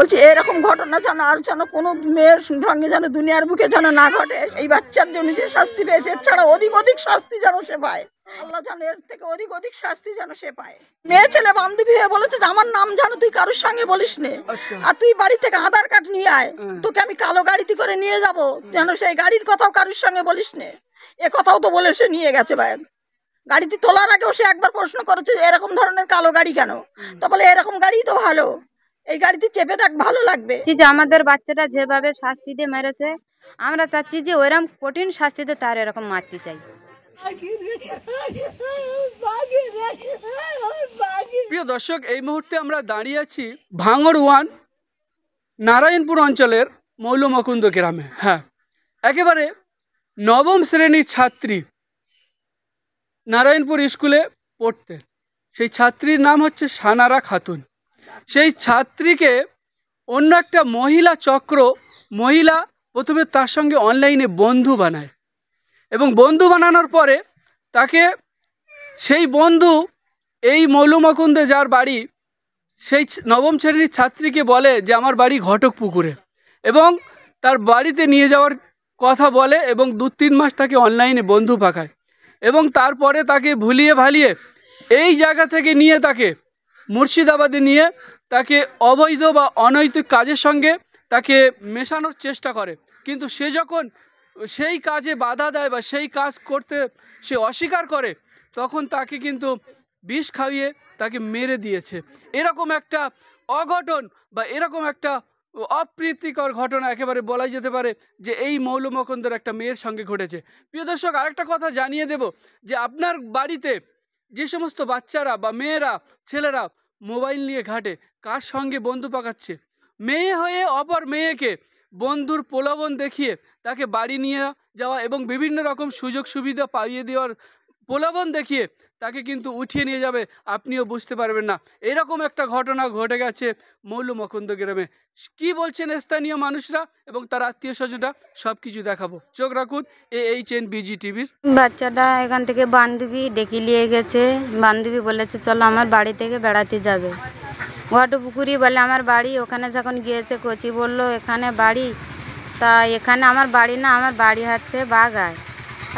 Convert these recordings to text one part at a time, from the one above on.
বলছি এরকম ঘটনা যেন আর যেন কোনো মেয়ের সঙ্গে যেন দুনিয়ার বুকে যেন না ঘটে। এই বাচ্চার জন্য যে শাস্তি পেয়েছে এছাড়া অধিক শাস্তি যেন সে পায়, আল্লাহ যেন এর থেকে অধিক শাস্তি যেন সে পায়। মেয়ে ছেলে বান্ধবী হয়ে বলেছে যে আমার নাম যেন তুই কারোর সঙ্গে বলিস নে, আর তুই বাড়ি থেকে আধার কার্ড নিয়ে আয়, তোকে আমি কালো গাড়িতে করে নিয়ে যাব, যেন সেই গাড়ির কথাও কারোর সঙ্গে বলিস নে। এ কথাও তো বলে সে নিয়ে গেছে। ভাই গাড়িতে তোলার আগেও সে একবার প্রশ্ন করেছে এরকম ধরনের কালো গাড়ি কেন, তো বলে এরকম গাড়ি তো ভালো, এই গাড়িতে চেপে দেখ ভালো লাগবে। যে আমাদের বাচ্চাটা যেভাবে শাস্তি দিয়ে মেরেছে আমরা চাচ্ছি যে ওইরকম কঠিন শাস্তিতে তার এরকম মারতে চাই। প্রিয় দর্শক, এই মুহূর্তে আমরা দাঁড়িয়ে আছি ভাঙড় 1 নারায়ণপুর অঞ্চলের মৌলমুকুন্দ গ্রামে। হ্যাঁ, একেবারে নবম শ্রেণীর ছাত্রী, নারায়ণপুর স্কুলে পড়তেন। সেই ছাত্রীর নাম হচ্ছে সানারা খাতুন। সেই ছাত্রীকে অন্য একটা মহিলা চক্র প্রথমে তার সঙ্গে অনলাইনে বন্ধু বানায়, এবং বন্ধু বানানোর পরে তাকে সেই বন্ধু এই মৌলমুকুন্দে যার বাড়ি, সেই নবম শ্রেণীর ছাত্রীকে বলে যে আমার বাড়ি ঘটকপুকুরে, এবং তার বাড়িতে নিয়ে যাওয়ার কথা বলে, এবং 2-3 মাস তাকে অনলাইনে বন্ধু পাকায়, এবং তারপরে তাকে ভুলিয়ে ভালিয়ে এই জায়গা থেকে নিয়ে তাকে মুর্শিদাবাদে নিয়ে তাকে অবৈধ বা অনৈতিক কাজের সঙ্গে তাকে মেশানোর চেষ্টা করে। কিন্তু সে যখন সেই কাজে বাধা দেয় বা সেই কাজ করতে সে অস্বীকার করে, তখন তাকে কিন্তু বিষ খাইয়ে তাকে মেরে দিয়েছে। এরকম একটা অঘটন বা এরকম একটা অপ্রীতিকর ঘটনা একেবারে বলাই যেতে পারে যে এই মৌলমুকুন্দের একটা মেয়ের সঙ্গে ঘটেছে। প্রিয় দর্শক, আরেকটা কথা জানিয়ে দেব যে আপনার বাড়িতে যে সমস্ত বাচ্চারা বা মেয়েরা, ছেলেরা মোবাইল নিয়ে ঘাটে, কার সঙ্গে বন্ধু পাকাচ্ছে, মেয়ে হয়ে অপর মেয়েকে বন্ধুর প্রলোভন দেখিয়ে তাকে বাড়ি নিয়ে যাওয়া এবং বিভিন্ন রকম সুযোগ সুবিধা পাইয়ে দেওয়ার প্রলোভন দেখিয়ে তাকে কিন্তু উঠিয়ে নিয়ে যাবে, আপনিও বুঝতে পারবেন না। এরকম একটা ঘটনা ঘটে গেছে মৌলমুকুন্দ গ্রামে। কি বলছেন স্থানীয় মানুষরা এবং তার আত্মীয় স্বজনরা, সব কিছু দেখাবো। চোখ রাখুন AHNBG টিভির। বাচ্চাটা এখান থেকে বান্ধবী ডেকে নিয়ে গেছে, বান্ধবী বলেছে চলো আমার বাড়ি থেকে বেড়াতে যাবে। ঘটপুকুরি বলে আমার বাড়ি, ওখানে যখন গিয়েছে কোচি বলল এখানে বাড়ি, তা এখানে আমার বাড়ি না, আমার বাড়ি হচ্ছে বাগায়।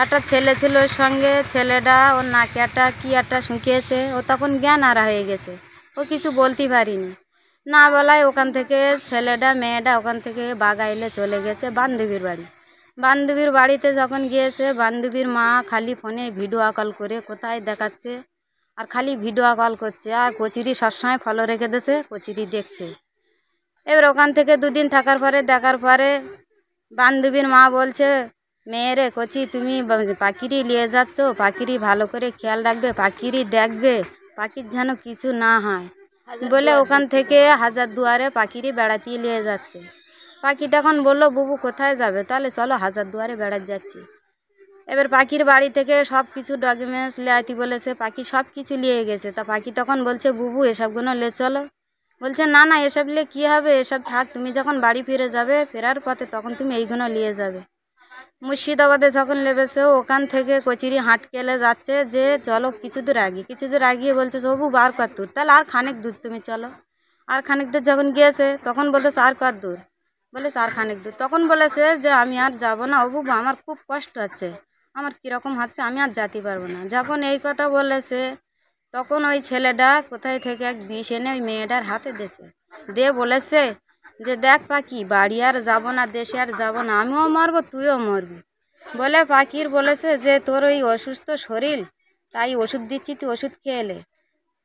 একটা ছেলে ছিল ওর সঙ্গে, ছেলেটা ওর নাকে একটা কি একটা শুকিয়েছে, ও তখন জ্ঞান হারা হয়ে গেছে, ও কিছু বলতে পারিনি, না বলায় ওখান থেকে ছেলেটা মেয়েটা ওখান থেকে বাগাইলে চলে গেছে বান্ধবীর বাড়ি। বান্ধবীর বাড়িতে যখন গিয়েছে, বান্ধবীর মা খালি ফোনে ভিডিও কল করে কোথায় দেখাচ্ছে, আর খালি ভিডিও কল করছে, আর কচিরি সবসময় ফলো রেখে দিয়েছে, কচিরি দেখছে। এবার ওখান থেকে 2 দিন থাকার পরে দেখার পরে বান্ধবীর মা বলছে মেয়েরে কচি তুমি পাখিরই নিয়ে যাচ্ছ, পাখিরই ভালো করে খেয়াল রাখবে, পাখিরই দেখবে, পাখির যেন কিছু না হয় বলে ওখান থেকে হাজারদুয়ারে পাখিরই বেড়াতে নিয়ে যাচ্ছে। পাখি তখন বললো বুবু কোথায় যাবে, তাহলে চলো হাজারদুয়ারে বেড়াতে যাচ্ছি। এবার পাখির বাড়ি থেকে সব কিছু ডকুমেন্টস লিয়াতে বলেছে, পাখি সব কিছু নিয়ে গেছে। তা পাখি তখন বলছে বুবু এসবগুলো লে চলো, বলছে না না এসব নিয়ে কী হবে, এসব থাক, তুমি যখন বাড়ি ফিরে যাবে ফেরার পথে তখন তুমি এইগুলো নিয়ে যাবে। মুর্শিদাবাদে যখন লেবেছে ওখান থেকে কচিরি হাঁটকেলে যাচ্ছে যে চলো কিছু দূর আগিয়ে বলছে বাবু আর কত দূর, তাহলে আর খানিক দূর তুমি চলো। আর খানিক দূর যখন গিয়েছে তখন বলতেছে আর কত দূর, বলেছে আর খানিক দূর, তখন বলেছে যে আমি আর যাব না ও বাবু, আমার খুব কষ্ট হচ্ছে, আমার কীরকম হচ্ছে, আমি আর যেতে পারবো না। যখন এই কথা বলেছে তখন ওই ছেলেটা কোথায় থেকে এক বিষ এনে ওই মেয়েটার হাতে দিয়েছে, দিয়ে বলেছে যে দেখ পাখি বাড়ি আর যাবো না, দেশে আর যাবো না, আমিও মরবো তুইও মরবি। বলে পাখির বলেছে যে তোর ওই অসুস্থ শরীর, তাই ওষুধ দিচ্ছি তুই ওষুধ খেয়ে এলে।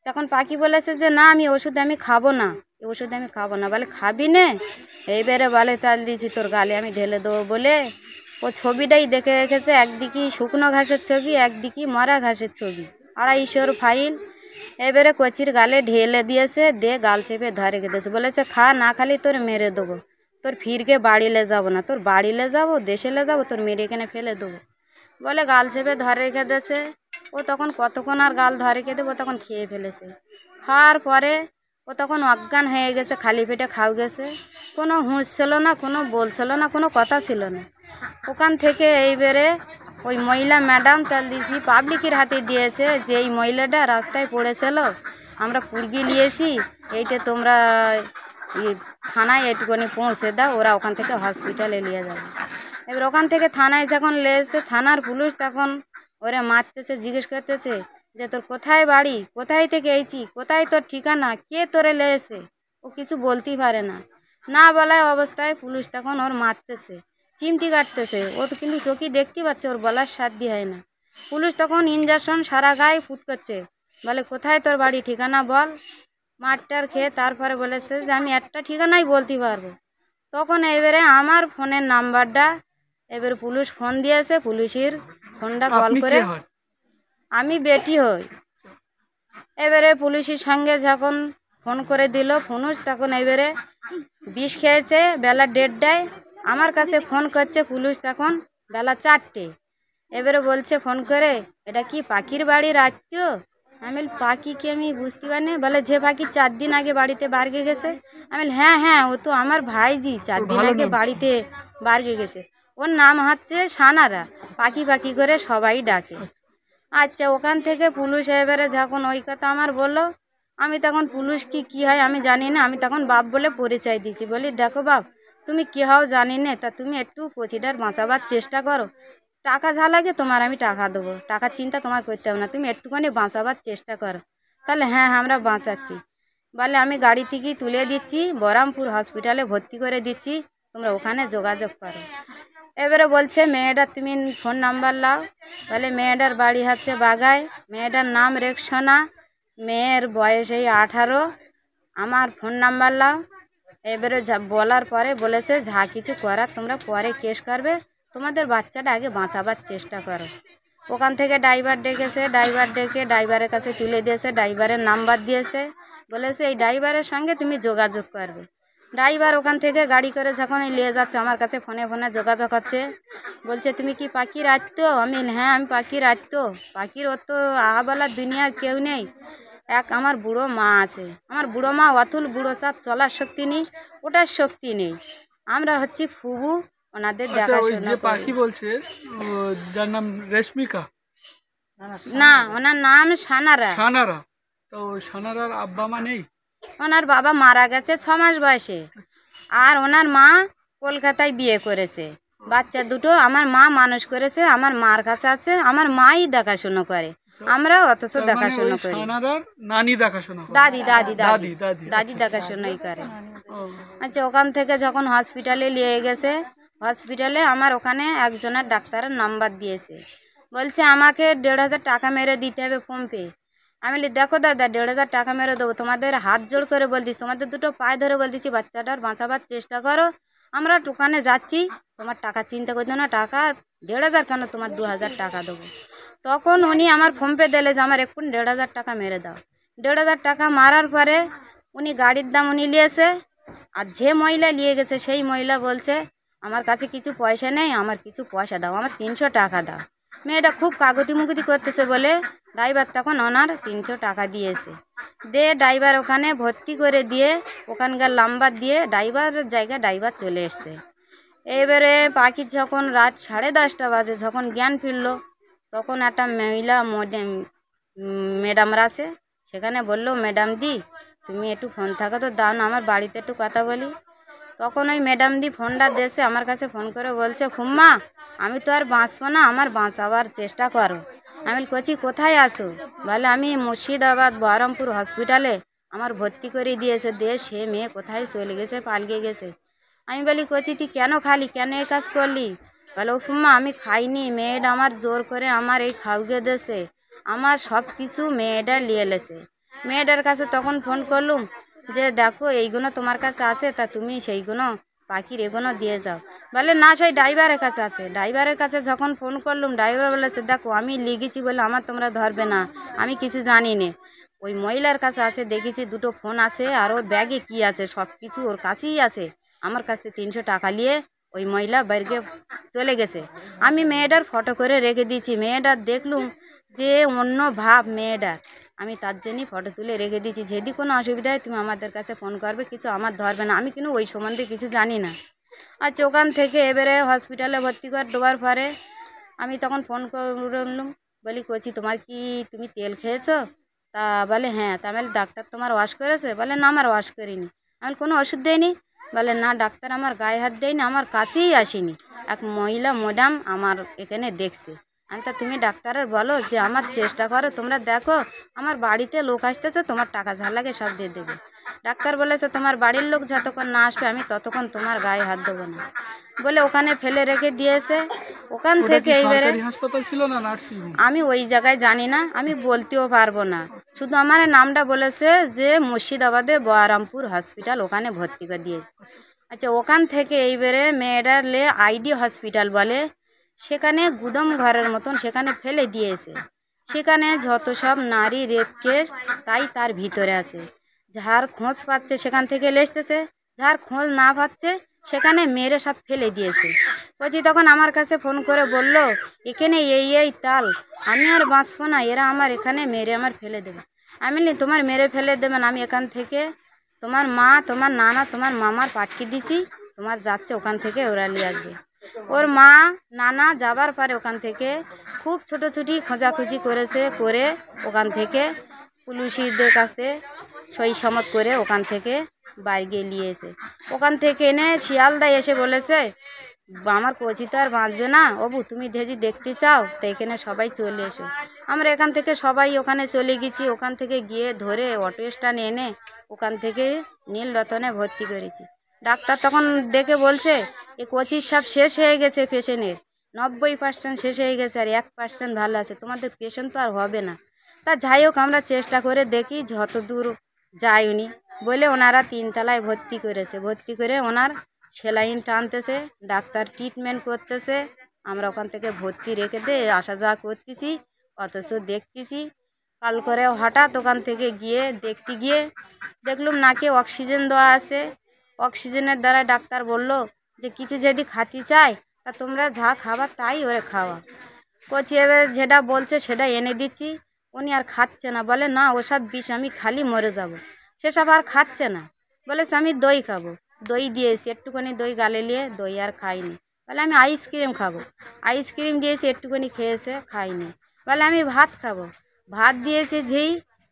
তখন পাখি বলেছে যে না আমি ওষুধ আমি খাবো না, ওষুধ আমি খাবো না। বলে খাবি নে, এইবারে বলে তাল দিয়েছি তোর গালে আমি ঢেলে দেবো। বলে ও ছবিটাই দেখে রেখেছে, একদিকে শুকনো ঘাসের ছবি, একদিকে মরা ঘাসের ছবি, 250 ফাইল। এবারে কচির গালে ঢেলে দিয়েছে, দিয়ে গাল চেপে ধরে রেখেছে, বলেছে খা, না খালি তোর মেরে দেবো, তোর ফিরকে বাড়িলে যাবো না, তোর বাড়িলে যাবো দেশেলে যাবো, তোর মেরে এখানে ফেলে দেবো। বলে গাল চেপে ধরে রেখে দিয়েছে। ও তখন কতক্ষণ আর গাল ধরে রেখে দেবো, তখন খেয়ে ফেলেছে। খাওয়ার পরে ও তখন অজ্ঞান হয়ে গেছে, খালি পেটে খাও গেছে, কোনো হুঁশ ছিল না, কোনো বলছিল না, কোনো কথা ছিল না। ওখান থেকে এইবারে ওই মহিলা ম্যাডাম তাল দিয়েছি পাবলিকের হাতে দিয়েছে যে এই মহিলাটা রাস্তায় পড়েছিল, আমরা কুড়গি নিয়েছি, এইটা তোমরা থানায় একটুখানি পৌঁছে দাও, ওরা ওখান থেকে হসপিটালে নিয়ে যাবে। এবার ওখান থেকে থানায় যখন লেগেছে, থানার পুলিশ তখন ওরা মারতেছে, জিজ্ঞেস করতেছে যে তোর কোথায় বাড়ি, কোথায় থেকে এইছি, কোথায় তোর ঠিকানা, কে তোরে লেগেছে। ও কিছু বলতেই পারে না, না বলায় অবস্থায় পুলিশ তখন ওর মারতেছে, চিমটি কাটতেছে। ও তো কিন্তু চোখে দেখতে পাচ্ছে, ওর বলার সাধ্য হয় না। পুলিশ তখন ইঞ্জেকশন সারা গায়ে ফুট করছে, বলে কোথায় তোর বাড়ি, ঠিকানা বল। মারটার খেয়ে তারপরে বলেছে যে আমি একটা ঠিকানাই বলতে পারবো। তখন এবারে আমার ফোনের নাম্বারটা এবার পুলিশ ফোন দিয়েছে, পুলিশের ফোনটা কল আপনি করে, কে হন? আমি বেটি হই। এবারে পুলিশের সঙ্গে যখন ফোন করে দিল পুলিশ, তখন এবারে বিষ খেয়েছে বেলা 1:30টায়, আমার কাছে ফোন করছে পুলিশ তখন বেলা 4টে। এবারে বলছে ফোন করে, এটা কি পাখির বাড়ির আত্মীয়? আমি বলি, পাখি কি আমি বুঝতে পারিনি। বলে যে পাখি 4 দিন আগে বাড়িতে বাড়গে গেছে। আমি বলি, হ্যাঁ হ্যাঁ, ও তো আমার ভাইজি, 4 দিন ভালো আগে নাম। বাড়িতে বাড়গে গেছে। ওর নাম হচ্ছে সানারা, পাখি পাখি করে সবাই ডাকে। আচ্ছা, ওখান থেকে পুলিশ এবারে যখন ওই কথা আমার বললো, আমি তখন পুলিশ কি হয় আমি জানি না, আমি তখন বাপ বলে পরিচয় দিয়েছি। বলি, দেখো বাপ, তুমি কী হও জানি না, তা তুমি একটু কচিটার বাঁচাবার চেষ্টা করো। টাকা যা লাগে তোমার আমি টাকা দেবো, টাকার চিন্তা তোমার করতে হবে না, তুমি একটুখানি বাঁচাবার চেষ্টা করো। তাহলে হ্যাঁ হ্যাঁ, আমরা বাঁচাচ্ছি। বলে আমি গাড়ি থেকেই তুলে দিচ্ছি, বহরমপুর হসপিটালে ভর্তি করে দিচ্ছি, তোমরা ওখানে যোগাযোগ করো। এবারে বলছে মেয়েটার তুমি ফোন নাম্বার লাও। বলে মেয়েটার বাড়ি হচ্ছে বাগায়, মেয়েটার নাম রেক্সোনা, মেয়ের বয়স এই 18, আমার ফোন নাম্বার লাও। এবারে বলার পরে বলেছে যা কিছু করার তোমরা পরে কেস করবে, তোমাদের বাচ্চাটা আগে বাঁচাবার চেষ্টা করো। ওখান থেকে ড্রাইভার ডেকেছে, ড্রাইভার ডেকে ড্রাইভারের কাছে তুলে দিয়েছে, ড্রাইভারের নাম্বার দিয়েছে, বলেছে এই ড্রাইভারের সঙ্গে তুমি যোগাযোগ করবে। ড্রাইভার ওখান থেকে গাড়ি করে যখন নিয়ে যাচ্ছে, আমার কাছে ফোনে ফোনে যোগাযোগ হচ্ছে, বলছে তুমি কি পাখির আত্মীয়? আমি বলি, হ্যাঁ আমি পাখির আত্মীয়। পাখির ওর তো আগাবেলার দুনিয়ার কেউ নেই, এক আমার বুড়ো মা আছে, আমার বুড়ো মা অতুল, বুড়ো তার চলার শক্তি নেই, ওটার শক্তি নেই, আমরা হচ্ছি ফুবু, ওনাদের আচ্ছা, ওই দেখাশোনা যে করি। পাখি বলছে যার নাম রেশমিকা, না, ওনার নাম সানারা। সানারা, তো ওই সানারার আব্বা মা নেই? ওনার বাবা মারা গেছে 6 মাস বয়সে, আর ওনার মা কলকাতায় বিয়ে করেছে, বাচ্চা দুটো আমার মা মানুষ করেছে, আমার মার কাছে আছে, আমার মাই দেখাশুনো করে, আমরা অথচ তার মানে দেখাশুনো ওই করি। সানারার নানি দেখাশোনা করে? দাদি দাদি দাদি দাদি। দাদি দেখাশোনাই করে। ও, আচ্ছা, ওখান থেকে যখন হসপিটালে নিয়ে গেছে, হসপিটালে আমার ওখানে একজনের ডাক্তারের নাম্বার দিয়েছে, বলছে আমাকে 1,500 টাকা মেরে দিতে হবে ফোনপে। আমি বলি, দেখো দাদা, 1,500 টাকা মেরে দেবো, তোমাদের হাত জোড় করে বলতেছি, তোমাদের দুটো পায়ে ধরে বলতেছি, বাচ্চাটার বাঁচাবার চেষ্টা করো, আমরা দোকানে যাচ্ছি, তোমার টাকা চিন্তা করতে না, টাকা 1,500 কেন, তোমার 2,000 টাকা দেবো। তখন উনি আমার ফোনপে দিলে যে আমার এক্ষুনি 1,500 টাকা মেরে দাও। 1,500 টাকা মারার পরে উনি গাড়ির দাম উনি নিয়েছে, আর যে মহিলা নিয়ে গেছে সেই মহিলা বলছে আমার কাছে কিছু পয়সা নেই, আমার কিছু পয়সা দাও, আমার 300 টাকা দাও। মেয়েটা খুব কাগতি মুগতি করতেছে বলে ড্রাইভার তখন ওনার 300 টাকা দিয়েছে, দিয়ে ড্রাইভার ওখানে ভর্তি করে দিয়ে ওখানকার নাম্বার দিয়ে ড্রাইভারের জায়গায় ড্রাইভার চলে এসছে। এবারে পাখির যখন রাত 10:30 বাজে যখন জ্ঞান ফিরলো, তখন একটা মহিলা ম্যাডামরা আছে, সেখানে বললো, ম্যাডাম দি তুমি একটু ফোন থাকো তো দাও না, আমার বাড়িতে একটু কথা বলি। তখন ওই ম্যাডাম দি ফোনটা দিয়েছে আমার কাছে, ফোন করে বলছে, ফুম্মা আমি তো আর বাঁচবো না, আমার বাঁচাবার চেষ্টা করো। আমি কচি কোথায় আছো? বলে আমি মুর্শিদাবাদ বহরমপুর হসপিটালে আমার ভর্তি করে দিয়েছে, দিয়ে সে মেয়ে কোথায় চলে গেছে, পালিয়ে গেছে। আমি বলি, কচি তুই কেন খালি, কেন এই কাজ করলি? বলে, ও ফুম্মা আমি খাইনি, মেয়েটা আমার জোর করে আমার এই খাওয়াকে দিয়েছে, আমার সব কিছু মেয়েটা নিয়ে এলেছে। মেয়েটার কাছে তখন ফোন করলুম যে দেখো এইগুলো তোমার কাছে আছে, তা তুমি সেইগুলো পাখির এগুলো দিয়ে যাও। বলে না, সেই ড্রাইভারের কাছে আছে। ড্রাইভারের কাছে যখন ফোন করলুম, ড্রাইভার বলেছে দেখো আমি লিখেছি বলে আমার তোমরা ধরবে না, আমি কিছু জানি না। ওই মহিলার কাছে আছে, দেখেছি দুটো ফোন আছে, আর ওর ব্যাগে কি আছে সব কিছু ওর কাছেই আছে। আমার কাছ থেকে 300 টাকা নিয়ে ওই মহিলা বাইরে চলে গেছে। আমি মেয়েটার ফটো করে রেখে দিয়েছি, মেয়েটার দেখলুম যে অন্য ভাব মেয়েটার, আমি তার জন্যই ফটো তুলে রেখে দিয়েছি, যদি কোনো অসুবিধা হয় তুমি আমাদের কাছে ফোন করবে, কিছু আমার ধরবে না, আমি কিন্তু ওই সম্বন্ধে কিছু জানি না। আচ্ছা, ওখান থেকে এবারে হসপিটালে ভর্তি করে দেওয়ার পরে আমি তখন ফোন করলুম, বলি কচি তোমার কি, তুমি তেল খেয়েছো? তা বলে হ্যাঁ। তা বলে ডাক্তার তোমার ওয়াশ করেছে? বলে না, আমার ওয়াশ করিনি। আমি কোনো ওষুধ দেয়নি। বলে না ডাক্তার আমার গায়ে হাত দেয়নি, আমার কাছেই আসেনি, এক মহিলা ম্যাডাম আমার এখানে দেখছে। আমি তা তুমি ডাক্তারের বলো যে আমার চেষ্টা করো, তোমরা দেখো আমার বাড়িতে লোক আসতেছে, তোমার টাকা যা লাগে সব দিয়ে দেবে। ডাক্তার বলেছে তোমার বাড়ির লোক যতক্ষণ না আসবে আমি ততক্ষণ তোমার গায়ে হাত দেবো না বলে ওখানে ফেলে রেখে দিয়েছে। ওখান ওটা থেকে কি এইবারে সরকারি হাসপাতাল ছিল না নার্সিং হোম? আমি ওই জায়গায় জানি না, আমি বলতেও পারবো না। শুধু আমার নামটা বলেছে যে মুর্শিদাবাদে বহরমপুর হসপিটাল, ওখানে ভর্তি করে দিয়ে। আচ্ছা, ওখান থেকে এইবারে মেয়েটারলে আইডি হসপিটাল বলে, সেখানে গুদাম ঘরের মতন সেখানে ফেলে দিয়েছে। সেখানে যত সব নারী রেপ কেস তাই তার ভিতরে আছে। যার খোঁজ পাচ্ছে সেখান থেকে লেসতেছে, যার খোঁজ না পাচ্ছে সেখানে মেরে সব ফেলে দিয়েছে। বলছি তখন আমার কাছে ফোন করে বলল এখানে এই তাল, আমি আর বাঁচবো না, এরা আমার এখানে মেরে আমার ফেলে দেবে। আমি বলি তোমার মেরে ফেলে দেবেন, আমি এখান থেকে তোমার মা, তোমার নানা, তোমার মামার পাঠিয়ে দিছি, তোমার যাচ্ছে ওখান থেকে ওরা নিয়ে আসবে। ওর মা নানা যাবার পরে ওখান থেকে খুব ছোটোছুটি খোঁজাখুঁজি করেছে, করে ওখান থেকে পুলিশদের কাছে সই সমত করে ওখান থেকে বাইরে নিয়ে এসে ওখান থেকে এনে শিয়ালদায় এসে বলেছে আমার কচি তো আর বাঁচবে না, অবু তুমি যদি দেখতে চাও তো এখানে সবাই চলে এসো। আমরা এখান থেকে সবাই ওখানে চলে গেছি। ওখান থেকে গিয়ে ধরে অটো স্ট্যান্ড এনে ওখান থেকে নীলরতনে ভর্তি করেছি। ডাক্তার তখন দেখে বলছে এ কচির সব শেষ হয়ে গেছে, পেশেন্টের 90% শেষ হয়ে গেছে, আর 1% ভালো আছে, তোমাদের পেশেন্ট তো আর হবে না। তা যাই হোক আমরা চেষ্টা করে দেখি যত দূর যায় উনি বলে ওনারা 3 তলায় ভর্তি করেছে। ভর্তি করে ওনার সেলাইন টানতেছে, ডাক্তার ট্রিটমেন্ট করতেছে। আমরা ওখান থেকে ভর্তি রেখে দিয়ে আসা যাওয়া করতেছি, অথচ দেখতেছি কাল করে হঠাৎ ওখান থেকে গিয়ে দেখতে গিয়ে দেখলুম নাকি অক্সিজেন দেওয়া আছে। অক্সিজেনের দ্বারা ডাক্তার বলল যে কিছু যদি খাতে চায় তা তোমরা যা খাবার তাই ওরে খাওয়া। কচি এবার যেটা বলছে সেটা এনে দিচ্ছি, উনি আর খাচ্ছে না, বলে না ওসব বিষ, আমি খালি মরে যাব। সেসব আর খাচ্ছে না, বলে আমি দই খাবো। দই দিয়েছি, একটুখানি দই গালে নিয়ে, দই আর খাইনি। বলে আমি আইসক্রিম খাবো, আইসক্রিম দিয়েছি, একটুখানি খেয়েছে, খাইনি। বলে আমি ভাত খাবো, ভাত দিয়েছি ঝি,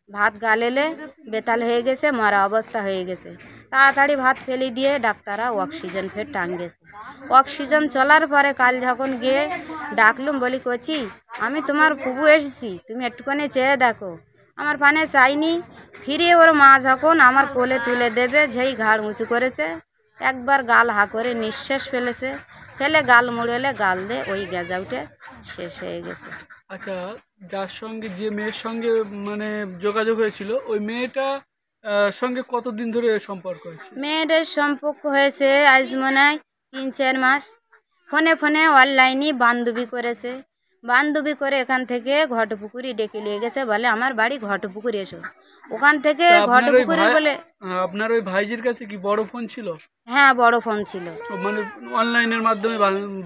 ভাত গালেলে বেতাল হয়ে গেছে, মরা অবস্থা হয়ে গেছে। তাড়াতাড়ি ভাত ফেলে দিয়ে ডাক্তাররা অক্সিজেন ফের টাঙ্গেছে। অক্সিজেন চলার পরে কাল যখন গিয়ে ডাকলুম, বলি কচি আমি তোমার ফুবু এসেছি, তুমি একটুখানি চেয়ে দেখো। আমার পানে চাইনি। ফিরে ওর মা যখন আমার কোলে তুলে দেবে, যেই ঘাড় উঁচু করেছে, একবার গাল হা করে নিঃশ্বাস ফেলেছে, ফেলে গাল মুড়েলে গাল দিয়ে ওই গেজা উঠে শেষ হয়ে গেছে। আচ্ছা, যার সঙ্গে যে মেয়ের সঙ্গে মানে যোগাযোগ হয়েছিল ওই মেয়েটা সঙ্গে কতদিন ধরে সম্পর্ক হয়েছে? মেয়েদের সম্পর্ক হয়েছে আজ মনে হয় 3-4 মাস। ফোনে ফোনে অনলাইনে বান্ধবী করেছে, বান্ধবী করে এখান থেকে ঘটপুকুরি ডেকে নিয়ে গেছে, বলে আমার বাড়ি ঘটপুকুরি এসো। ওখান থেকে তা আপনার ওই ঘটপুকুরি ভাই- বলে, আপনার ওই ভাইজির কাছে কি বড় ফোন ছিল? হ্যাঁ বড় ফোন ছিল। ও মানে অনলাইনের মাধ্যমে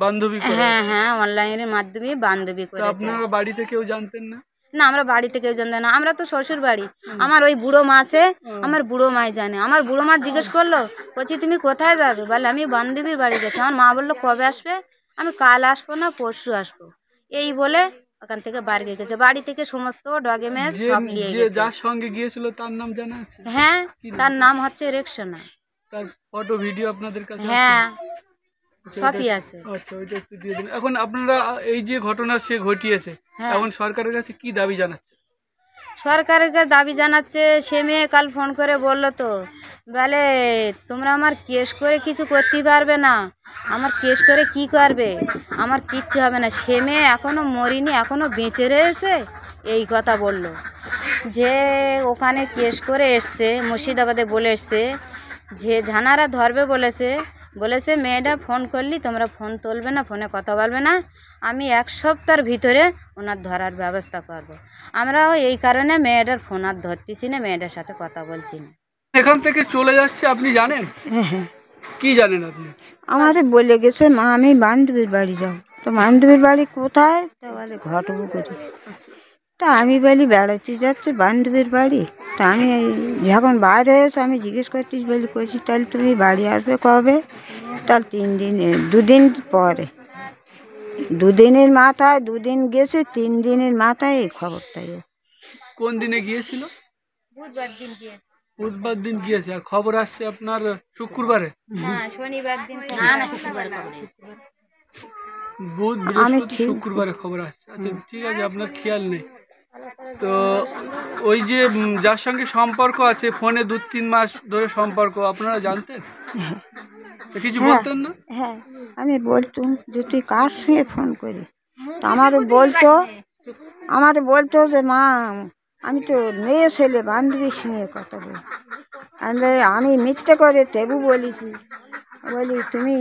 বান্ধবী করে? হ্যাঁ অনলাইনের মাধ্যমে বান্ধবী তা করেছে। আপনারা বাড়িতে কেউ জানতেন না? না আমরা বাড়িতে কেউ জানতো না, আমরা তো শ্বশুর বাড়ি। আমার ওই বুড়ো মা আছে, আমার বুড়ো মাই জানে। আমার বুড়ো মা জিজ্ঞেস করলো বলছি তুমি কোথায় যাবে, বলে আমি বান্ধবীর বাড়ি যাচ্ছি। আমার মা বললো কবে আসবে, আমি কাল আসবো না পরশু আসবো, এই বলে ওখান থেকে বাড়ি গেছে। বাড়ি থেকে সমস্ত ডকুমেন্টস সব নিয়ে যে গেছে। যার সঙ্গে গিয়েছিল তার নাম জানা আছে? হ্যাঁ তার নাম হচ্ছে রেক্সোনা। তার ফটো ভিডিও আপনাদের কাছে আছে? হ্যাঁ আচ্ছা, সবই ওইটা- আছে। আচ্ছা, ওইটা একটু দিয়ে দিন। এখন আপনারা এই যে ঘটনা সে ঘটিয়েছে, হ্যাঁ। এখন সরকারের কাছে কি দাবি জানাচ্ছে? সরকারের কাছে দাবি জানাচ্ছে, সে মেয়ে কাল ফোন করে বললো তো, বলে তোমরা আমার কেস করে কিছু করতে পারবে না, আমার কেস করে কি করবে, আমার কিচ্ছু হবে না, সে মেয়ে এখনও মরিনি, এখনও বেঁচে রয়েছে, এই কথা বলল। যে ওখানে কেস করে এসছে, মুর্শিদাবাদে বলে এসছে, যে ঝানারা ধরবে বলেছে, বলেছে মেয়েটা ফোন করলি তোমরা ফোন তুলবে না, ফোনে কথা বলবে না, আমি 1 সপ্তাহের ভিতরে ওনার ধরার ব্যবস্থা করব। আমরাও এই কারণে মেয়েটার ফোন আর ধরতেছি না, মেয়েটার সাথে কথা বলছি না। এখান থেকে চলে যাচ্ছে আপনি জানেন? কি জানেন আপনি? আমাদের বলে গেছে মা আমি বান্ধবীর বাড়ি যাও, তো বান্ধবীর বাড়ি কোথায়, তা বলে ঘটপুকুরি। তা আমি বলি বেড়াতে যাচ্ছে বান্ধবীর বাড়ি, তা আমি যখন বাইরে হয়েছে আমি জিজ্ঞেস করছিস বলি কইছি তাহলে তুমি বাড়ি আসবে কবে, তাহলে 3 দিন 2 দিন পরে, 2 দিনের মাথায় 2 দিন গেছে, 3 দিনের মাথায় এই খবরটাই। কোন দিনে গিয়েছিল? বুধবার দিন গিয়েছে। বুধবার দিন গিয়েছে, আর খবর আসছে আপনার শুক্রবারে। না শনিবার দিন বুধ বৃহস্পতি শুক্রবারে খবর আসছে। আচ্ছা ঠিক আছে, আপনার খেয়াল নেই। তো ওই যে যার সঙ্গে সম্পর্ক আছে ফোনে 2-3 মাস ধরে সম্পর্ক, আপনারা জানতেন? তো কিছু বলতেন না? হ্যাঁ, আমি বলতুম যে তুই কার সঙ্গে ফোন করিস, তা আমারও বলতো যে মা আমি তো মেয়ে ছেলে বান্ধবীর সঙ্গে কথা বলি। আমি মিথ্যে করে তেবু বলেছি, বলি তুমি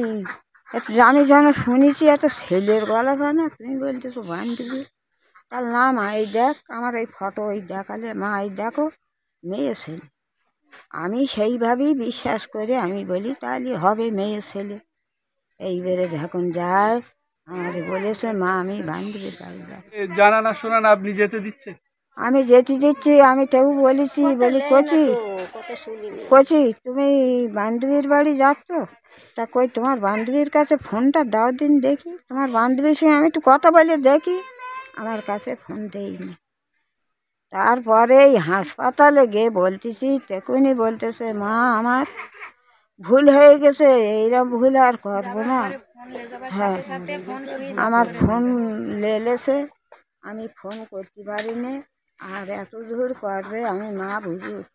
আমি যেন শুনেছি এত ছেলের গলা বানা, তুমি বলতেছো বান্ধবী। তাহলে না মা এই দেখ আমার এই ফটো, এই দেখালে মা এই দেখো মেয়ে ছেলে। আমি সেইভাবেই বিশ্বাস করে আমি বলি তাহলে হবে মেয়ে ছেলে। এইবারে যখন যায় আমার বলেছে মা আমি বান্ধবীর বাড়ি যাব। জানা না শোনা না আপনি যেতে দিচ্ছেন? আমি যেতে দিচ্ছি, আমি তেবু বলেছি, বলি কচি তুমি বান্ধবীর বাড়ি যাচ্ছ, তা কই তোমার বান্ধবীর কাছে ফোনটা দাও দিন দেখি, তোমার বান্ধবীর সঙ্গে আমি একটু কথা বলে দেখি। আমার কাছে ফোন দেয়নি। তারপরে এই হাসপাতালে গিয়ে বলতেছি, তখনই বলতেছে মা আমার ভুল হয়ে গেছে, এইরকম ভুল আর করবো না। হ্যাঁ, আমার ফোন লেলেছে, আমি ফোন করতে পারিনি, আর এত দূর করবে আমি মা বুঝি